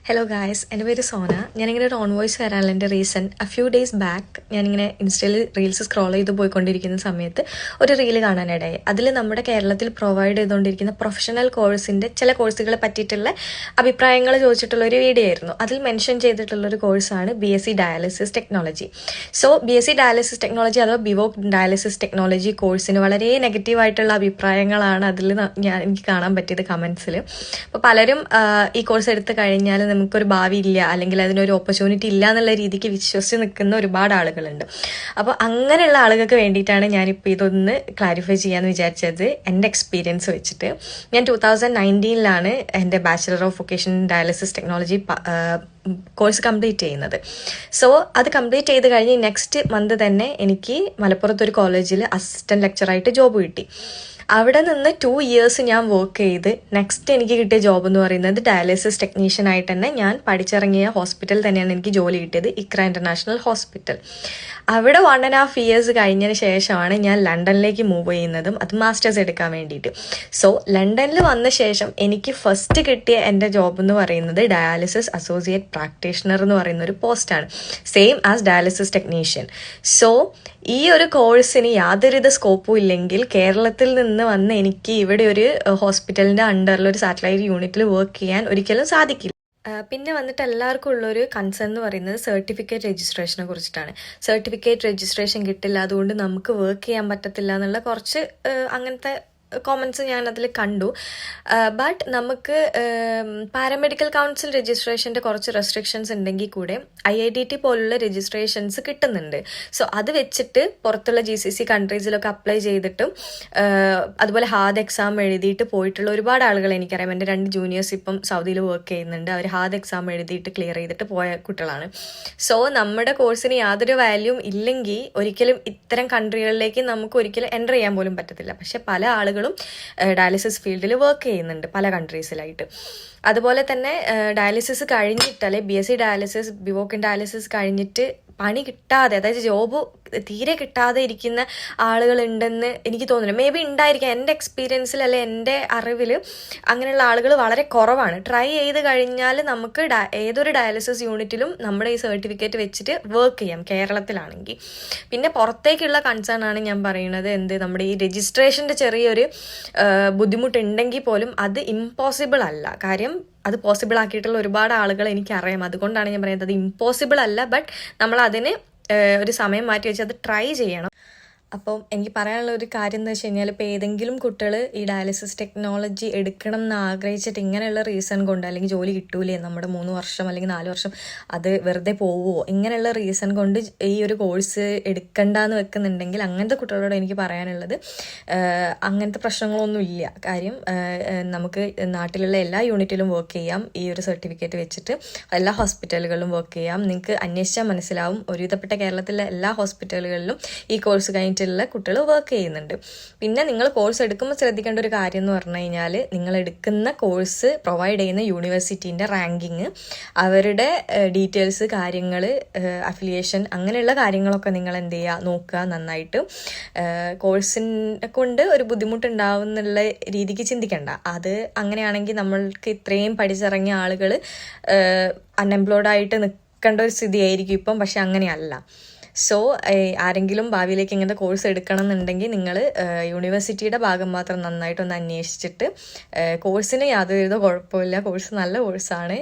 Hello guys, എൻ്റെ പേര് സോന. ഞാനിങ്ങനെ ഒരു ഓൺ വോയിസ് വരാനുള്ള എൻ്റെ റീസൺ ഫ്യൂ ഡേയ്സ് ബാക്ക് ഞാനിങ്ങനെ ഇൻസ്റ്റയിൽ റീൽസ് സ്ക്രോൾ ചെയ്ത് പോയിക്കൊണ്ടിരിക്കുന്ന സമയത്ത് ഒരു റീല് കാണാനിടയായി. അതിൽ നമ്മുടെ കേരളത്തിൽ പ്രൊവൈഡ് ചെയ്തുകൊണ്ടിരിക്കുന്ന പ്രൊഫഷണൽ കോഴ്സിൻ്റെ ചില കോഴ്സുകളെ പറ്റിയിട്ടുള്ള അഭിപ്രായങ്ങൾ ചോദിച്ചിട്ടുള്ള ഒരു വീഡിയോ ആയിരുന്നു. അതിൽ മെൻഷൻ ചെയ്തിട്ടുള്ളൊരു കോഴ്സാണ് BSc dialysis technology. So BSc dialysis technology അഥവാ ബിവോക് ഡയാലിസിസ് ടെക്നോളജി കോഴ്സിന് വളരെ നെഗറ്റീവായിട്ടുള്ള അഭിപ്രായങ്ങളാണ് എനിക്ക് കാണാൻ പറ്റിയത് കമൻസിൽ. അപ്പോൾ പലരും ഈ കോഴ്സ് എടുത്ത് കഴിഞ്ഞാൽ നമുക്കൊരു ഭാവി ഇല്ല, അല്ലെങ്കിൽ അതിനൊരു ഓപ്പർച്യൂണിറ്റി ഇല്ല എന്നുള്ള രീതിക്ക് വിശ്വസിച്ച് നിൽക്കുന്ന ഒരുപാട് ആളുകളുണ്ട്. അപ്പോൾ അങ്ങനെയുള്ള ആളുകൾക്ക് വേണ്ടിയിട്ടാണ് ഞാനിപ്പോൾ ഇതൊന്ന് ക്ലാരിഫൈ ചെയ്യാമെന്ന് വിചാരിച്ചത്. എൻ്റെ എക്സ്പീരിയൻസ് വെച്ചിട്ട് ഞാൻ 2019 എൻ്റെ bachelor of vocational dialysis technology course complete ചെയ്യുന്നത്. സോ അത് കംപ്ലീറ്റ് ചെയ്ത് കഴിഞ്ഞ് നെക്സ്റ്റ് മന്ത് തന്നെ എനിക്ക് മലപ്പുറത്തൊരു കോളേജിൽ അസിസ്റ്റന്റ് ലെക്ചറായിട്ട് ജോബ് കിട്ടി. അവിടെ നിന്ന് 2 years ഞാൻ വർക്ക് ചെയ്ത് നെക്സ്റ്റ് എനിക്ക് കിട്ടിയ ജോബ് എന്ന് പറയുന്നത് ഡയാലിസിസ് ടെക്നീഷ്യൻ ആയിട്ട് തന്നെ ഞാൻ പഠിച്ചിറങ്ങിയ ഹോസ്പിറ്റൽ തന്നെയാണ് എനിക്ക് ജോലി കിട്ടിയത്, ഇക്ര ഇന്റർനാഷണൽ ഹോസ്പിറ്റൽ. അവിടെ 1.5 years കഴിഞ്ഞതിന് ശേഷമാണ് ഞാൻ ലണ്ടനിലേക്ക് മൂവ് ചെയ്യുന്നതും, അത് മാസ്റ്റേഴ്സ് എടുക്കാൻ വേണ്ടിയിട്ട്. സോ ലണ്ടനിൽ വന്ന ശേഷം എനിക്ക് ഫസ്റ്റ് കിട്ടിയ എൻ്റെ ജോബ് എന്ന് പറയുന്നത് ഡയാലിസിസ് അസോസിയേറ്റ് പ്രാക്ടീഷണർ എന്ന് പറയുന്ന ഒരു പോസ്റ്റാണ്, same as dialysis technician. So ഈ ഒരു കോഴ്സിന് യാതൊരുവിധ സ്കോപ്പും ഇല്ലെങ്കിൽ കേരളത്തിൽ നിന്ന് വന്ന് എനിക്ക് ഇവിടെ ഒരു ഹോസ്പിറ്റലിൻ്റെ അണ്ടറിൽ ഒരു സാറ്റലൈറ്റ് യൂണിറ്റിൽ വർക്ക് ചെയ്യാൻ ഒരിക്കലും സാധിക്കില്ല. പിന്നെ വന്നിട്ട് എല്ലാവർക്കും ഉള്ളൊരു കൺസേൺ എന്ന് പറയുന്നത് സർട്ടിഫിക്കറ്റ് രജിസ്ട്രേഷനെ കുറിച്ചിട്ടാണ്. സർട്ടിഫിക്കറ്റ് രജിസ്ട്രേഷൻ കിട്ടില്ല, അതുകൊണ്ട് നമുക്ക് വർക്ക് ചെയ്യാൻ പറ്റത്തില്ല എന്നുള്ള കുറച്ച് അങ്ങനത്തെ കോമൻസ് ഞാനതിൽ കണ്ടു. ബട്ട് നമുക്ക് പാരാമെഡിക്കൽ കൗൺസിൽ രജിസ്ട്രേഷൻ്റെ കുറച്ച് റെസ്ട്രിക്ഷൻസ് ഉണ്ടെങ്കിൽ കൂടെ IITT പോലുള്ള രജിസ്ട്രേഷൻസ് കിട്ടുന്നുണ്ട്. സോ അത് വെച്ചിട്ട് പുറത്തുള്ള GCC കൺട്രീസിലൊക്കെ അപ്ലൈ ചെയ്തിട്ടും അതുപോലെ ഹാദ് എക്സാം എഴുതിയിട്ട് പോയിട്ടുള്ള ഒരുപാട് ആളുകൾ എനിക്കറിയാം. എൻ്റെ 2 ജൂനിയേഴ്സ് ഇപ്പം സൗദിയിൽ വർക്ക് ചെയ്യുന്നുണ്ട്. അവർ ഹാദ് എക്സാം എഴുതിയിട്ട് ക്ലിയർ ചെയ്തിട്ട് പോയ കുട്ടികളാണ്. സോ നമ്മുടെ കോഴ്സിന് യാതൊരു വാല്യൂം ഇല്ലെങ്കിൽ ഒരിക്കലും ഇത്തരം കൺട്രികളിലേക്ക് നമുക്ക് ഒരിക്കലും എൻ്റർ ചെയ്യാൻ പോലും പറ്റത്തില്ല. പക്ഷെ പല ആളുകളും ഡയാലിസിസ് ഫീൽഡിൽ വർക്ക് ചെയ്യുന്നുണ്ട് പല കൺട്രീസിലായിട്ട്. അതുപോലെ തന്നെ ഡയാലിസിസ് കഴിഞ്ഞിട്ട്, അല്ലെ BSc ഡയാലിസിസ് ബിവോക്കിൻ ഡയാലിസിസ് കഴിഞ്ഞിട്ട് പണി കിട്ടാതെ, അതായത് ജോബ് തീരെ കിട്ടാതെ ഇരിക്കുന്ന ആളുകളുണ്ടെന്ന് എനിക്ക് തോന്നുന്നു. മേ ബി ഉണ്ടായിരിക്കാം. എൻ്റെ എക്സ്പീരിയൻസിൽ അല്ലെ എൻ്റെ അറിവിൽ അങ്ങനെയുള്ള ആളുകൾ വളരെ കുറവാണ്. ട്രൈ ചെയ്ത് കഴിഞ്ഞാൽ നമുക്ക് ഏതൊരു ഡയാലിസിസ് യൂണിറ്റിലും നമ്മുടെ ഈ സർട്ടിഫിക്കറ്റ് വെച്ചിട്ട് വർക്ക് ചെയ്യാം കേരളത്തിലാണെങ്കിൽ. പിന്നെ പുറത്തേക്കുള്ള കൺസേൺ ആണ് ഞാൻ പറയുന്നത്, നമ്മുടെ ഈ രജിസ്ട്രേഷൻ്റെ ചെറിയൊരു ബുദ്ധിമുട്ടുണ്ടെങ്കിൽ പോലും അത് ഇമ്പോസിബിൾ അല്ല. കാര്യം അത് പോസിബിൾ ആക്കിയിട്ടുള്ള ഒരുപാട് ആളുകൾ എനിക്കറിയാം. അതുകൊണ്ടാണ് ഞാൻ പറയുന്നത് അത് ഇമ്പോസിബിൾ അല്ല, ബട്ട് നമ്മൾ അതിന് ഒരു സമയം മാറ്റി വെച്ച് അത് ട്രൈ ചെയ്യണം. അപ്പം എനിക്ക് പറയാനുള്ള ഒരു കാര്യം എന്ന് വെച്ച് കഴിഞ്ഞാൽ, ഇപ്പോൾ ഏതെങ്കിലും കുട്ടികൾ ഈ ഡയാലിസിസ് ടെക്നോളജി എടുക്കണം എന്ന് ആഗ്രഹിച്ചിട്ട് ഇങ്ങനെയുള്ള റീസൺ കൊണ്ട്, അല്ലെങ്കിൽ ജോലി കിട്ടൂലേ, നമ്മുടെ 3 വർഷം അല്ലെങ്കിൽ 4 വർഷം അത് വെറുതെ പോവുമോ, ഇങ്ങനെയുള്ള റീസൺ കൊണ്ട് ഈ ഒരു കോഴ്സ് എടുക്കണ്ടെന്ന് വെക്കുന്നുണ്ടെങ്കിൽ അങ്ങനത്തെ കുട്ടികളോട് എനിക്ക് പറയാനുള്ളത്, അങ്ങനത്തെ പ്രശ്നങ്ങളൊന്നും ഇല്ല. കാര്യം നമുക്ക് നാട്ടിലുള്ള എല്ലാ യൂണിറ്റിലും വർക്ക് ചെയ്യാം. ഈ ഒരു സർട്ടിഫിക്കറ്റ് വെച്ചിട്ട് എല്ലാ ഹോസ്പിറ്റലുകളിലും വർക്ക് ചെയ്യാം. നിങ്ങൾക്ക് അന്വേഷിച്ചാൽ മനസ്സിലാവും, ഒരുവിധപ്പെട്ട കേരളത്തിലെ എല്ലാ ഹോസ്പിറ്റലുകളിലും ഈ കോഴ്സ് കഴിഞ്ഞിട്ടുള്ള കുട്ടികൾ വർക്ക് ചെയ്യുന്നുണ്ട്. പിന്നെ നിങ്ങൾ കോഴ്സ് എടുക്കുമ്പോൾ ശ്രദ്ധിക്കേണ്ട ഒരു കാര്യം എന്ന് പറഞ്ഞു കഴിഞ്ഞാൽ, നിങ്ങൾ എടുക്കുന്ന കോഴ്സ് പ്രൊവൈഡ് ചെയ്യുന്ന യൂണിവേഴ്സിറ്റീൻ്റെ റാങ്കിങ്, അവരുടെ ഡീറ്റെയിൽസ്, കാര്യങ്ങൾ, അഫിലിയേഷൻ, അങ്ങനെയുള്ള കാര്യങ്ങളൊക്കെ നിങ്ങൾ എന്ത് ചെയ്യുക, നോക്കുക നന്നായിട്ട്. കോഴ്സിനെ കൊണ്ട് ഒരു ബുദ്ധിമുട്ടുണ്ടാവുന്നുള്ള രീതിക്ക് ചിന്തിക്കേണ്ട. അത് അങ്ങനെയാണെങ്കിൽ നമ്മൾക്ക് ഇത്രയും പഠിച്ചിറങ്ങിയ ആളുകൾ അൺഎംപ്ലോയ്ഡ് നിൽക്കേണ്ട ഒരു സ്ഥിതിയായിരിക്കും ഇപ്പം. പക്ഷെ അങ്ങനെയല്ല. സോ ആരെങ്കിലും ഭാവിയിലേക്ക് ഇങ്ങനത്തെ കോഴ്സ് എടുക്കണം എന്നുണ്ടെങ്കിൽ നിങ്ങൾ യൂണിവേഴ്സിറ്റിയുടെ ഭാഗം മാത്രം നന്നായിട്ടൊന്ന് അന്വേഷിച്ചിട്ട്, കോഴ്സിന് യാതൊരുവിധ കുഴപ്പമില്ല. കോഴ്സ് നല്ല കോഴ്സാണ്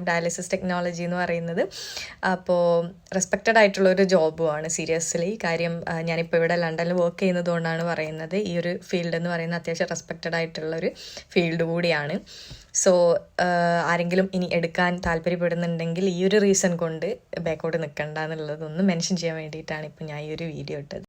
ഡയാലിസിസ് ടെക്നോളജി എന്ന് പറയുന്നത്. അപ്പോൾ റെസ്പെക്റ്റഡ് ആയിട്ടുള്ളൊരു ജോബുമാണ് സീരിയസ്ലി. കാര്യം ഞാനിപ്പോൾ ഇവിടെ ലണ്ടനിൽ വർക്ക് ചെയ്യുന്നത് കൊണ്ടാണ് പറയുന്നത്. ഈ ഒരു ഫീൽഡ് എന്ന് പറയുന്നത് അത്യാവശ്യം റെസ്പെക്റ്റഡ് ആയിട്ടുള്ളൊരു ഫീൽഡ് കൂടിയാണ്. സോ ആരെങ്കിലും ഇനി എടുക്കാൻ താല്പര്യപ്പെടുന്നുണ്ടെങ്കിൽ ഈ ഒരു റീസൺ കൊണ്ട് ബാക്കോട്ട് നിൽക്കണ്ട എന്നുള്ളതൊന്ന് മെൻഷൻ ചെയ്യാൻ വേണ്ടിയിട്ടാണ് ഇപ്പോൾ ഞാൻ ഈ ഒരു വീഡിയോ ഇട്ടത്.